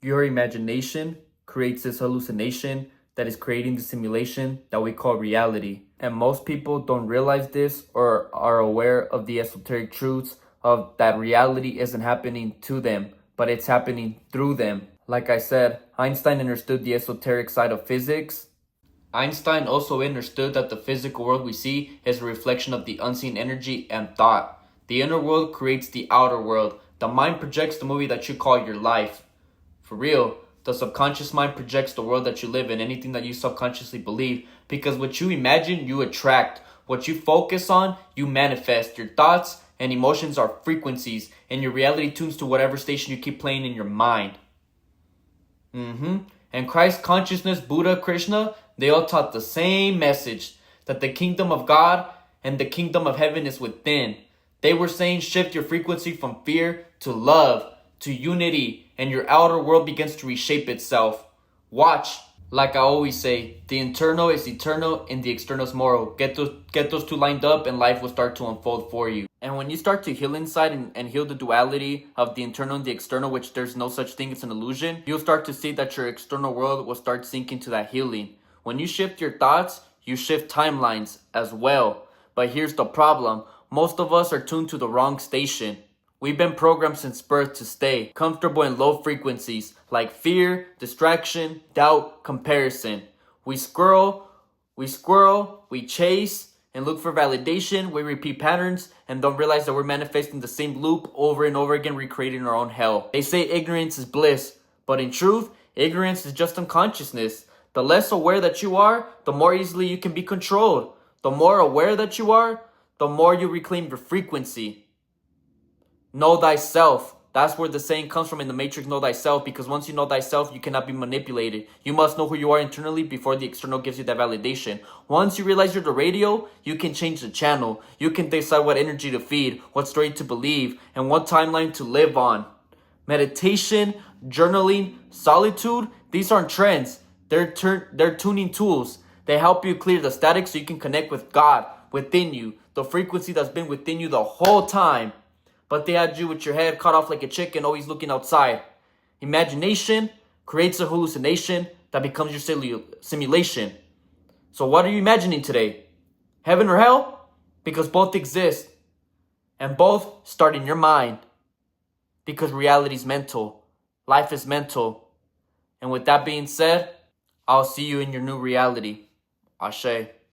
Your imagination creates this hallucination that is creating the simulation that we call reality. And most people don't realize this or are aware of the esoteric truths of that reality isn't happening to them, but it's happening through them. Like I said, Einstein understood the esoteric side of physics. Einstein also understood that the physical world we see is a reflection of the unseen energy and thought. The inner world creates the outer world. The mind projects the movie that you call your life. For real, the subconscious mind projects the world that you live in, anything that you subconsciously believe, because what you imagine, you attract. What you focus on, you manifest. Your thoughts and emotions are frequencies, and your reality tunes to whatever station you keep playing in your mind. And Christ consciousness, Buddha, Krishna, they all taught the same message, that the kingdom of God and the kingdom of heaven is within. They were saying shift your frequency from fear to love, to unity, and your outer world begins to reshape itself. Watch. Like I always say, the internal is eternal and the external is moral. Get those two lined up and life will start to unfold for you. And when you start to heal inside and heal the duality of the internal and the external, which there's no such thing, it's an illusion, you'll start to see that your external world will start sinking to that healing. When you shift your thoughts, you shift timelines as well. But here's the problem. Most of us are tuned to the wrong station. We've been programmed since birth to stay comfortable in low frequencies like fear, distraction, doubt, comparison. We squirrel, we chase and look for validation. We repeat patterns and don't realize that we're manifesting the same loop over and over again, recreating our own hell. They say ignorance is bliss, but in truth, ignorance is just unconsciousness. The less aware that you are, the more easily you can be controlled. The more aware that you are, the more you reclaim your frequency. Know thyself. That's where the saying comes from in the Matrix, know thyself, because once you know thyself, you cannot be manipulated. You must know who you are internally before the external gives you that validation. Once you realize you're the radio, you can change the channel. You can decide what energy to feed, what story to believe, and what timeline to live on. Meditation, journaling, solitude, these aren't trends. They're tuning tools. They help you clear the static so you can connect with God within you, the frequency that's been within you the whole time. But they had you with your head cut off like a chicken, always looking outside. Imagination creates a hallucination that becomes your simulation. So what are you imagining today? Heaven or hell? Because both exist. And both start in your mind. Because reality is mental. Life is mental. And with that being said, I'll see you in your new reality. Ashe.